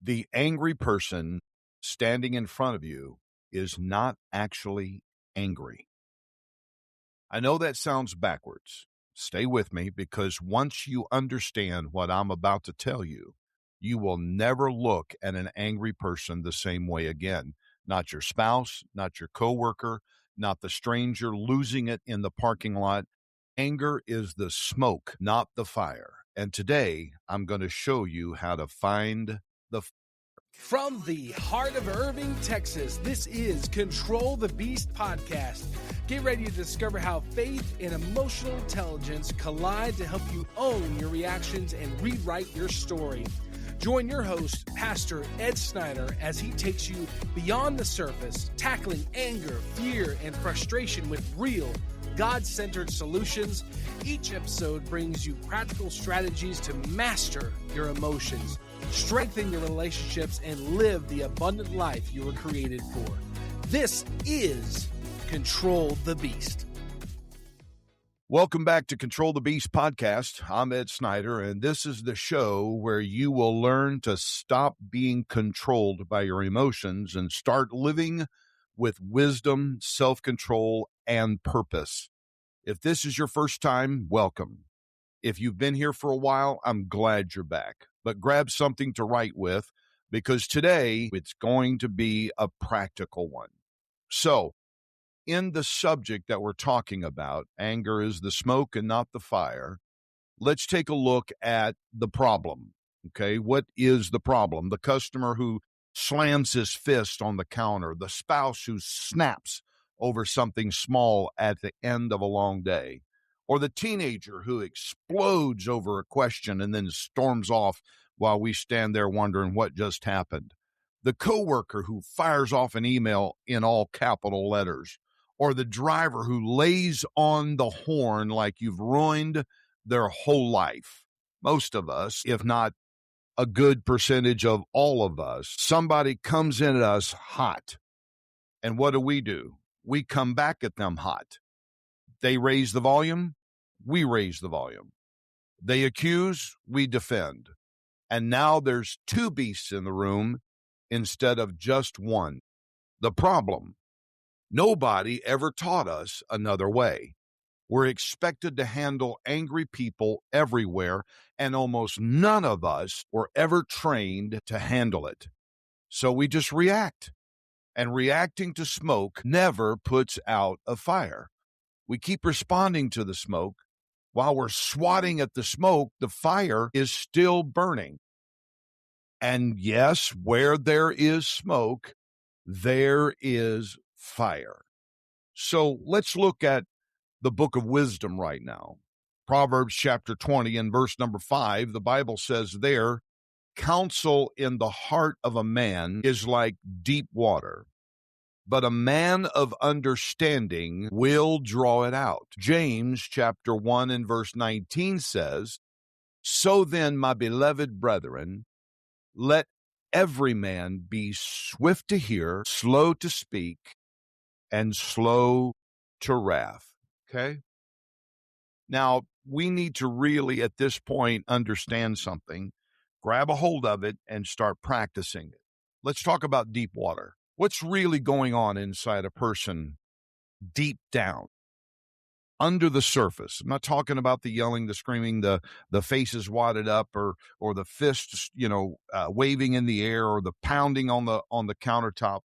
The angry person standing in front of you is not actually angry. I know that sounds backwards. Stay with me, because once you understand what I'm about to tell you, you will never look at an angry person the same way again. Not your spouse, not your coworker, not the stranger losing it in the parking lot. Anger is the smoke, not the fire. And today I'm going to show you how to find the From the heart of Irving, Texas, this is Control the Beast podcast. Get ready to discover how faith and emotional intelligence collide to help you own your reactions and rewrite your story. Join your host, Pastor Ed Snyder, as he takes you beyond the surface, tackling anger, fear, and frustration with real, God-centered solutions. Each episode brings you practical strategies to master your emotions, strengthen your relationships, and live the abundant life you were created for. This is Control the Beast. Welcome back to Control the Beast podcast. I'm Ed Snyder, and this is the show where you will learn to stop being controlled by your emotions and start living with wisdom, self-control, and purpose. If this is your first time, welcome. If you've been here for a while, I'm glad you're back. But grab something to write with, because today it's going to be a practical one. So, in the subject that we're talking about, anger is the smoke and not the fire, let's take a look at the problem. Okay, what is the problem? The customer who slams his fist on the counter, the spouse who snaps over something small at the end of a long day, or the teenager who explodes over a question and then storms off while we stand there wondering what just happened, the coworker who fires off an email in all capital letters, or the driver who lays on the horn like you've ruined their whole life. Most of us, if not a good percentage of all of us, somebody comes in at us hot. And what do? We come back at them hot. They raise the volume, we raise the volume. They accuse, we defend. And now there's two beasts in the room instead of just one. The problem: nobody ever taught us another way. We're expected to handle angry people everywhere, and almost none of us were ever trained to handle it. So we just react. And reacting to smoke never puts out a fire. We keep responding to the smoke. While we're swatting at the smoke, the fire is still burning. And yes, where there is smoke, there is fire. So let's look at the book of wisdom right now. Proverbs chapter 20 and verse number 5, the Bible says there, counsel in the heart of a man is like deep water, but a man of understanding will draw it out. James chapter 1 and verse 19 says, so then, my beloved brethren, let every man be swift to hear, slow to speak, and slow to wrath. Okay? Now, we need to really, at this point, understand something, grab a hold of it, and start practicing it. Let's talk about deep water. What's really going on inside a person deep down, under the surface? I'm not talking about the yelling, the screaming, the faces wadded up, or the fists, waving in the air, or the pounding on the countertop.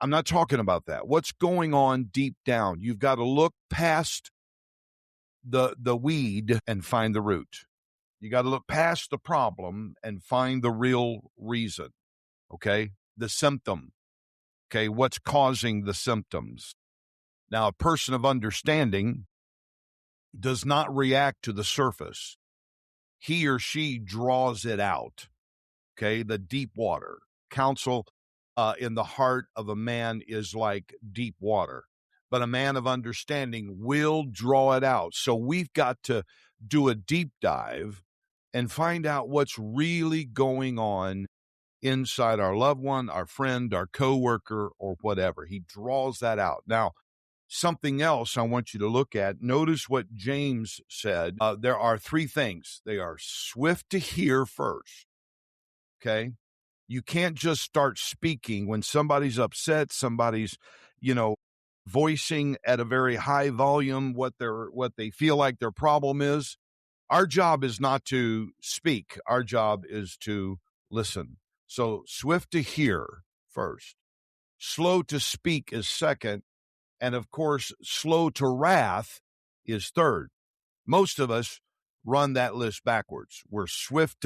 I'm not talking about that. What's going on deep down? You've got to look past the weed and find the root. You got to look past the problem and find the real reason. Okay? The symptom. Okay, what's causing the symptoms? Now, a person of understanding does not react to the surface. He or she draws it out. Okay, the deep water. Counsel in the heart of a man is like deep water, but a man of understanding will draw it out. So we've got to do a deep dive and find out what's really going on inside our loved one, our friend, our coworker, or whatever. He draws that out. Now, something else I want you to look at. Notice what James said. There are three things. They are swift to hear first. okay? You can't just start speaking when somebody's upset, somebody's, voicing at a very high volume what they feel like their problem is. Our job is not to speak. Our job is to listen. So swift to hear first, slow to speak is second, and of course, slow to wrath is third. Most of us run that list backwards. We're swift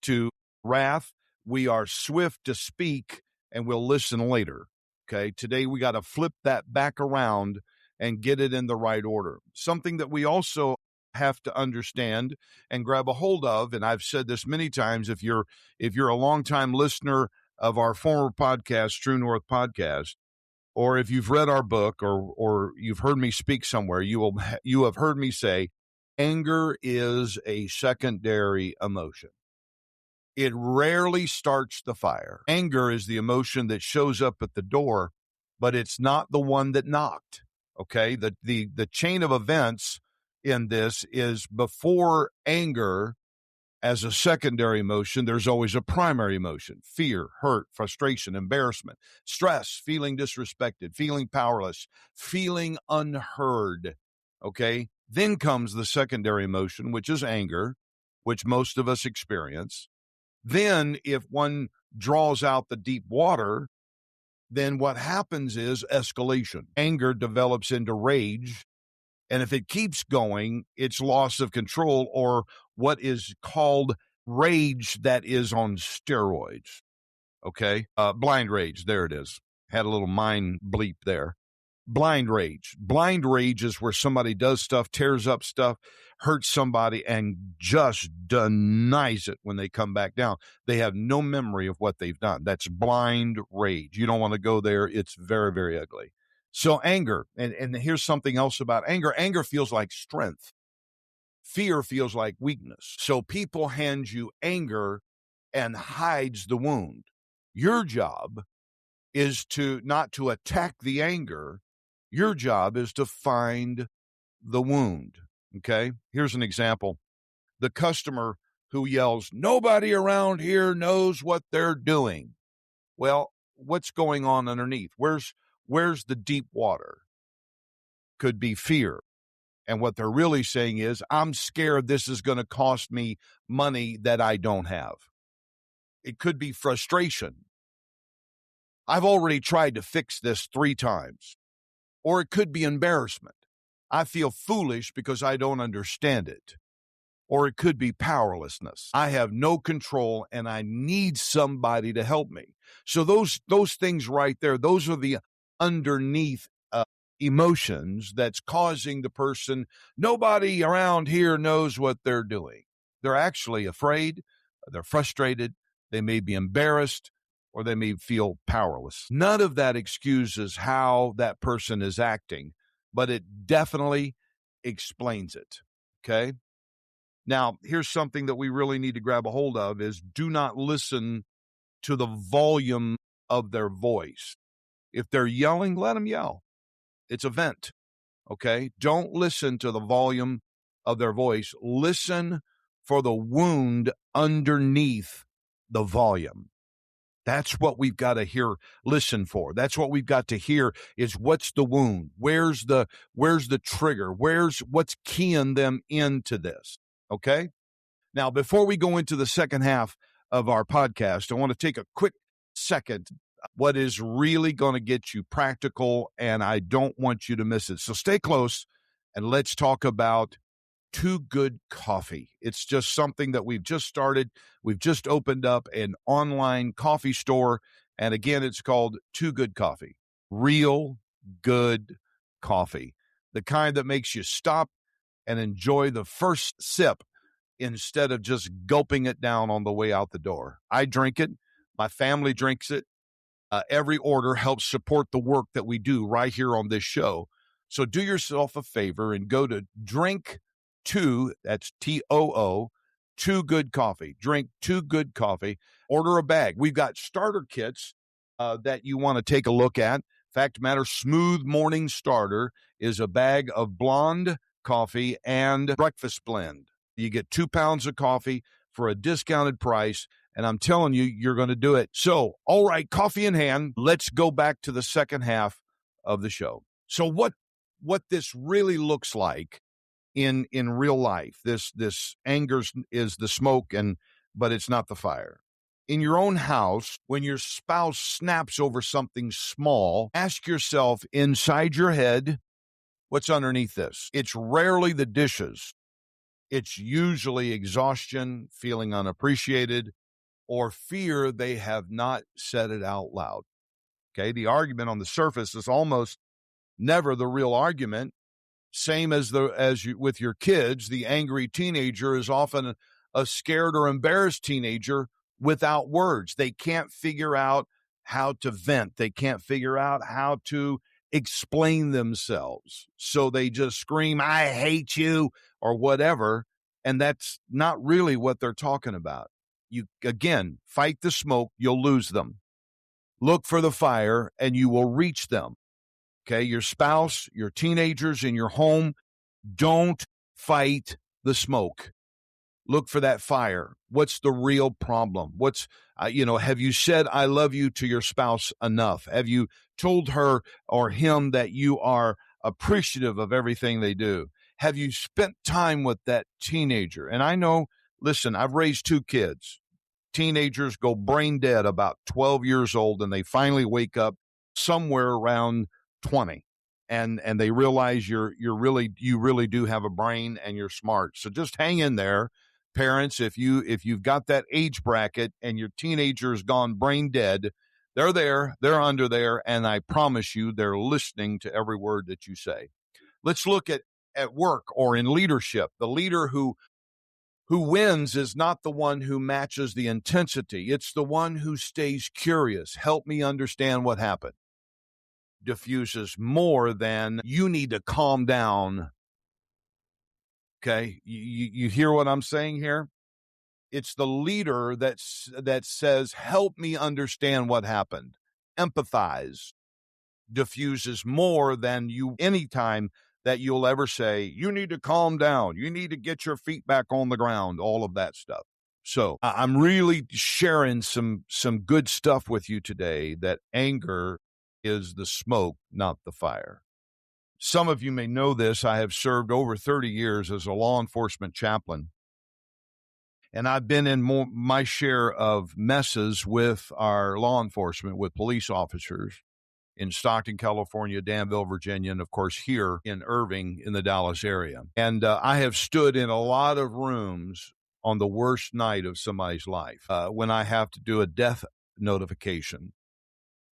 to wrath. We are swift to speak, and we'll listen later. Okay. Today, we got to flip that back around and get it in the right order. Something that we also have to understand and grab a hold of, and I've said this many times, if you're a longtime listener of our former podcast, True North Podcast, or if you've read our book or you've heard me speak somewhere, you have heard me say, anger is a secondary emotion. It rarely starts the fire. Anger is the emotion that shows up at the door, but it's not the one that knocked. Okay? The chain of events in this is before anger as a secondary emotion, there's always a primary emotion: fear, hurt, frustration, embarrassment, stress, feeling disrespected, feeling powerless, feeling unheard. Okay? Then comes the secondary emotion, which is anger, which most of us experience. Then, if one draws out the deep water, then what happens is escalation. Anger develops into rage. And if it keeps going, it's loss of control, or what is called rage that is on steroids. Okay? Blind rage. There it is. Had a little mind bleep there. Blind rage. Blind rage is where somebody does stuff, tears up stuff, hurts somebody, and just denies it when they come back down. They have no memory of what they've done. That's blind rage. You don't want to go there. It's very, very ugly. So anger, and here's something else about anger. Anger feels like strength. Fear feels like weakness. So people hand you anger and hides the wound. Your job is not to attack the anger. Your job is to find the wound. Okay? Here's an example. The customer who yells, "Nobody around here knows what they're doing." Well, what's going on underneath? Where's the deep water? Could be fear. And what they're really saying is, I'm scared this is going to cost me money that I don't have. It could be frustration. I've already tried to fix this 3 times. Or it could be embarrassment. I feel foolish because I don't understand it. Or it could be powerlessness. I have no control and I need somebody to help me. So those things right there, those are the underneath emotions that's causing the person, nobody around here knows what they're doing. They're actually afraid, they're frustrated, they may be embarrassed, or they may feel powerless. None of that excuses how that person is acting, but it definitely explains it. Okay? Now, here's something that we really need to grab a hold of is do not listen to the volume of their voice. If they're yelling, let them yell. It's a vent. Okay? Don't listen to the volume of their voice. Listen for the wound underneath the volume. That's what we've got to listen for. That's what we've got to hear is what's the wound? Where's the trigger? What's keying them into this? Okay? Now, before we go into the second half of our podcast, I want to take a quick second. What is really going to get you practical, and I don't want you to miss it. So stay close, and let's talk about Too Good Coffee. It's just something that we've just started. We've just opened up an online coffee store, and again, it's called Too Good Coffee. Real good coffee. The kind that makes you stop and enjoy the first sip instead of just gulping it down on the way out the door. I drink it. My family drinks it. Every order helps support the work that we do right here on this show. So do yourself a favor and go to Drink Two, that's Too, Too Good Coffee. Drink Too Good Coffee. Order a bag. We've got starter kits that you want to take a look at. Fact matter, Smooth Morning Starter is a bag of blonde coffee and breakfast blend. You get 2 pounds of coffee for a discounted price. And I'm telling you, you're going to do it. So, all right, coffee in hand, let's go back to the second half of the show. So what this really looks like in real life, this anger is the smoke, but it's not the fire. In your own house, when your spouse snaps over something small, ask yourself inside your head, what's underneath this? It's rarely the dishes. It's usually exhaustion, feeling unappreciated, or fear they have not said it out loud. Okay, the argument on the surface is almost never the real argument. Same as with your kids, the angry teenager is often a scared or embarrassed teenager without words. They can't figure out how to vent. They can't figure out how to explain themselves. So they just scream, "I hate you," or whatever. And that's not really what they're talking about. You, again, fight the smoke, you'll lose them. Look for the fire and you will reach them. Okay, your spouse, your teenagers in your home, don't fight the smoke. Look for that fire. What's the real problem? Have you said "I love you" to your spouse enough? Have you told her or him that you are appreciative of everything they do? Have you spent time with that teenager? And I know, listen, I've raised 2 kids. Teenagers go brain dead about 12 years old, and they finally wake up somewhere around 20. And they realize you really do have a brain and you're smart. So just hang in there. Parents, if you've got that age bracket and your teenager's gone brain dead, they're under there, and I promise you they're listening to every word that you say. Let's look at work or in leadership. The leader who wins is not the one who matches the intensity. It's the one who stays curious. Help me understand what happened. Diffuses more than "you need to calm down." Okay, you hear what I'm saying here? It's the leader that says, "Help me understand what happened." Empathize. Diffuses more than any time that you'll ever say, "You need to calm down. You need to get your feet back on the ground," all of that stuff. So I'm really sharing some good stuff with you today, that anger is the smoke, not the fire. Some of you may know this. I have served over 30 years as a law enforcement chaplain, and I've been in my share of messes with our law enforcement, with police officers in Stockton, California, Danville, Virginia, and of course here in Irving in the Dallas area. And I have stood in a lot of rooms on the worst night of somebody's life, when I have to do a death notification,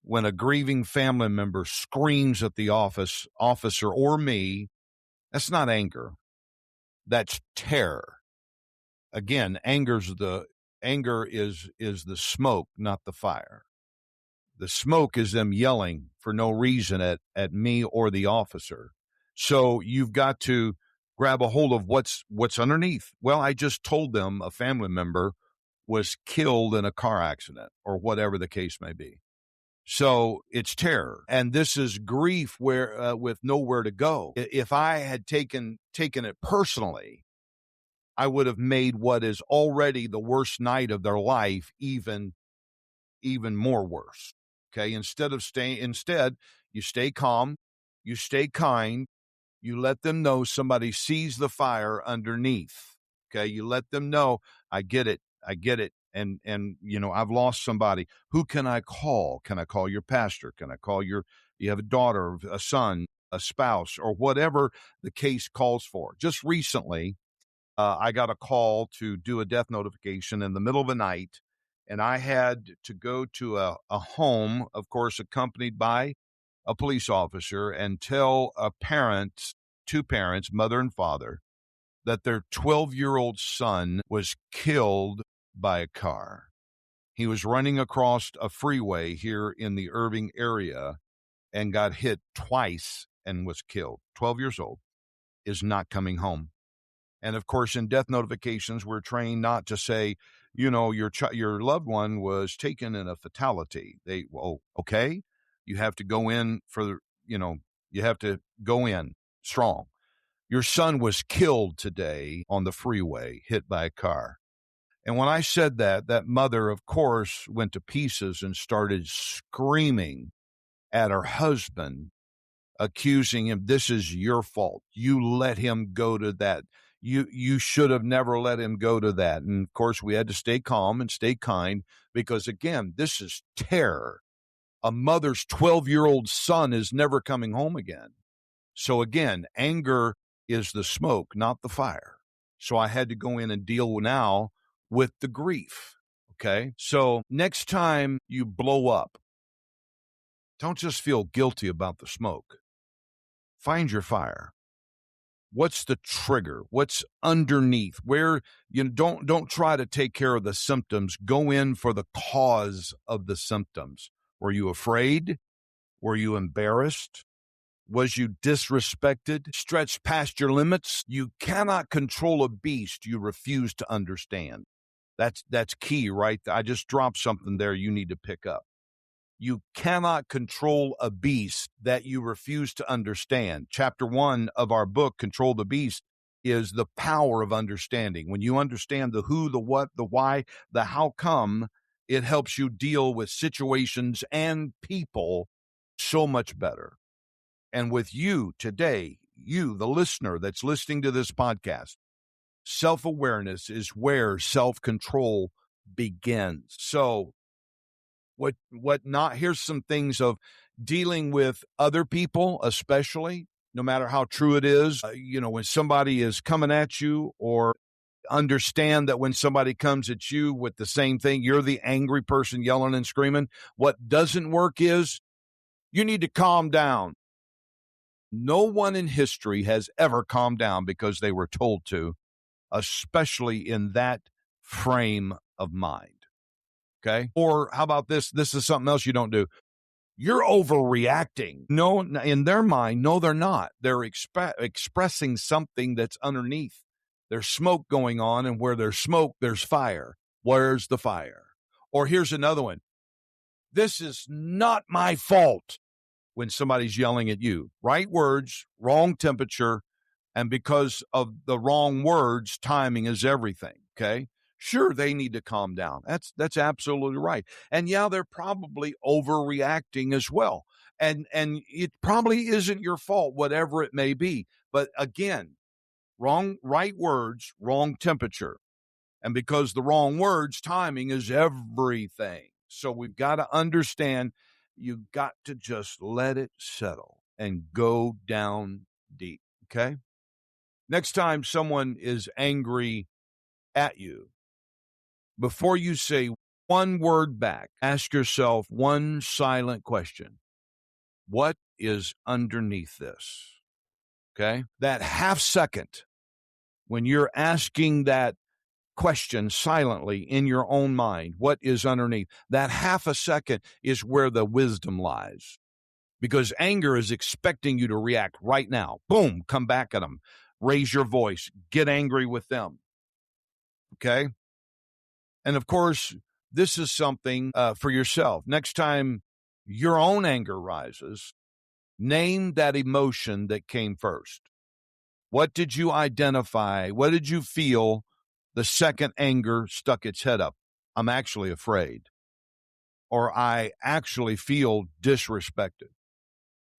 when a grieving family member screams at the officer or me. That's not anger. That's terror. Again, anger is the smoke, not the fire. The smoke is them yelling for no reason at me or the officer. So you've got to grab a hold of what's underneath. Well, I just told them a family member was killed in a car accident, or whatever the case may be. So it's terror, and this is grief with nowhere to go. If I had taken it personally, I would have made what is already the worst night of their life even more worse. Okay, instead, you stay calm, you stay kind, you let them know somebody sees the fire underneath. Okay, you let them know, I get it. And I've lost somebody. Who can I call? Can I call your pastor? Can I call you have a daughter, a son, a spouse, or whatever the case calls for? Just recently, I got a call to do a death notification in the middle of the night, and I had to go to a home, of course, accompanied by a police officer, and tell two parents, mother and father, that their 12-year-old son was killed by a car. He was running across a freeway here in the Irving area and got hit twice and was killed. 12 years old, is not coming home. And of course, in death notifications, we're trained not to say, your loved one was taken in a fatality. Okay. You have to go in you have to go in strong. Your son was killed today on the freeway, hit by a car. And when I said that, that mother, of course, went to pieces and started screaming at her husband, accusing him, this is your fault. You let him go to that. You should have never let him go to that. And of course, we had to stay calm and stay kind because, again, this is terror. A mother's 12-year-old son is never coming home again. So again, anger is the smoke, not the fire. So I had to go in and deal now with the grief. Okay. So next time you blow up, don't just feel guilty about the smoke. Find your fire. What's the trigger? What's underneath? Where don't try to take care of the symptoms. Go in for the cause of the symptoms. Were you afraid? Were you embarrassed? Was you disrespected? Stretched past your limits? You cannot control a beast you refuse to understand. That's key, right? I just dropped something there you need to pick up. You cannot control a beast that you refuse to understand. Chapter 1 of our book, Control the Beast, is the power of understanding. When you understand the who, the what, the why, the how come, it helps you deal with situations and people so much better. And with you today, you, the listener that's listening to this podcast, self-awareness is where self-control begins. So what not, here's some things of dealing with other people, especially, no matter how true it is, when somebody is coming at you, or understand that when somebody comes at you with the same thing, you're the angry person yelling and screaming. What doesn't work is you need to calm down. No one in history has ever calmed down because they were told to, especially in that frame of mind. Okay. Or how about this? This is something else you don't do. You're overreacting. No, in their mind, no, they're not. They're expressing something that's underneath. There's smoke going on, and where there's smoke, there's fire. Where's the fire? Or here's another one. This is not my fault. When somebody's yelling at you, right words, wrong temperature, and because of the wrong words, timing is everything. Okay. Sure, they need to calm down. That's absolutely right. And yeah, they're probably overreacting as well. And it probably isn't your fault, whatever it may be. But again, right words, wrong temperature. And because the wrong words, timing is everything. So we've got to understand, you've got to just let it settle and go down deep. Okay. Next time someone is angry at you, before you say one word back, ask yourself one silent question. What is underneath this? Okay. That half second when you're asking that question silently in your own mind, what is underneath? That half a second is where the wisdom lies. Because anger is expecting you to react right now. Boom, come back at them. Raise your voice. Get angry with them. Okay? And of course, this is something for yourself. Next time your own anger rises, name that emotion that came first. What did you identify? What did you feel the second anger stuck its head up? I'm actually afraid. Or I actually feel disrespected.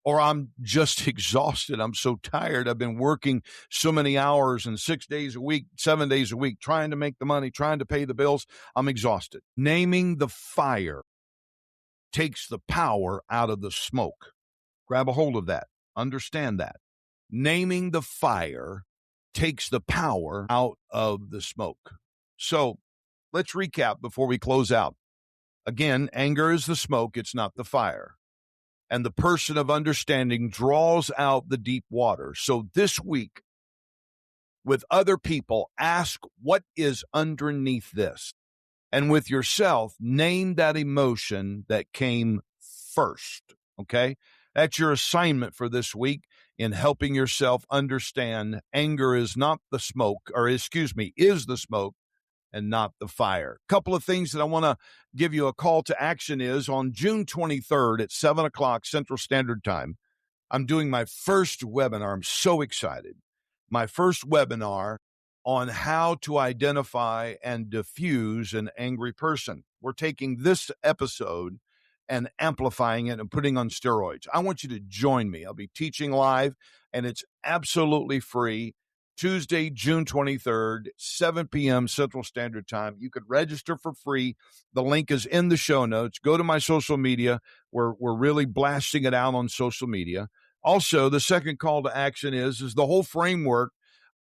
Or I'm just exhausted. I'm so tired. I've been working so many hours and 6 days a week, 7 days a week, trying to make the money, trying to pay the bills. I'm exhausted. Naming the fire takes the power out of the smoke. Grab a hold of that. Understand that. Naming the fire takes the power out of the smoke. So let's recap before we close out. Again, anger is the smoke. It's not the fire. And the person of understanding draws out the deep water. So this week, with other people, ask what is underneath this. And with yourself, name that emotion that came first. Okay? That's your assignment for this week in helping yourself understand anger is not the smoke, is the smoke and not the fire. A couple of things that I want to give you a call to action is on June 23rd at 7 o'clock Central Standard Time, I'm doing my first webinar. I'm so excited. My first webinar on how to identify and diffuse an angry person. We're taking this episode and amplifying it and putting on steroids. I want you to join me. I'll be teaching live, and it's absolutely free. Tuesday, June 23rd, 7 p.m. Central Standard Time. You could register for free. The link is in the show notes. Go to my social media. We're really blasting it out on social media. Also, the second call to action is the whole framework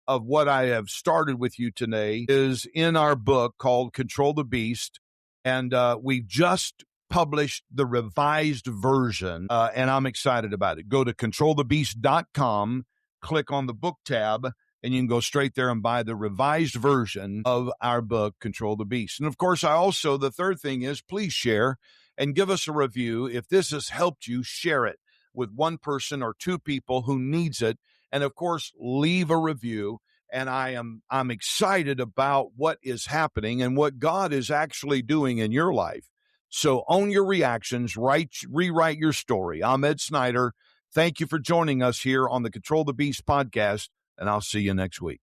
of what I have started with you today is in our book called Control the Beast. And we've just published the revised version, and I'm excited about it. Go to controlthebeast.com, click on the book tab, and you can go straight there and buy the revised version of our book, Control the Beast. And of course, the third thing is please share and give us a review. If this has helped you, share it with one person or two people who needs it. And of course, leave a review. And I'm excited about what is happening and what God is actually doing in your life. So own your reactions, rewrite your story. I'm Ed Snyder. Thank you for joining us here on the Control the Beast podcast, and I'll see you next week.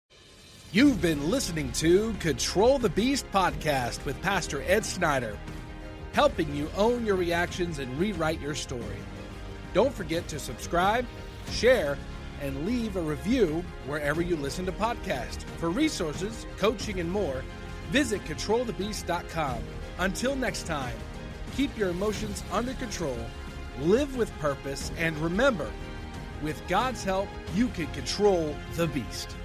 You've been listening to Control the Beast podcast with Pastor Ed Snyder, helping you own your reactions and rewrite your story. Don't forget to subscribe, share, and leave a review wherever you listen to podcasts. For resources, coaching, and more, visit controlthebeast.com. Until next time, keep your emotions under control, live with purpose, and remember, with God's help, you can control the beast.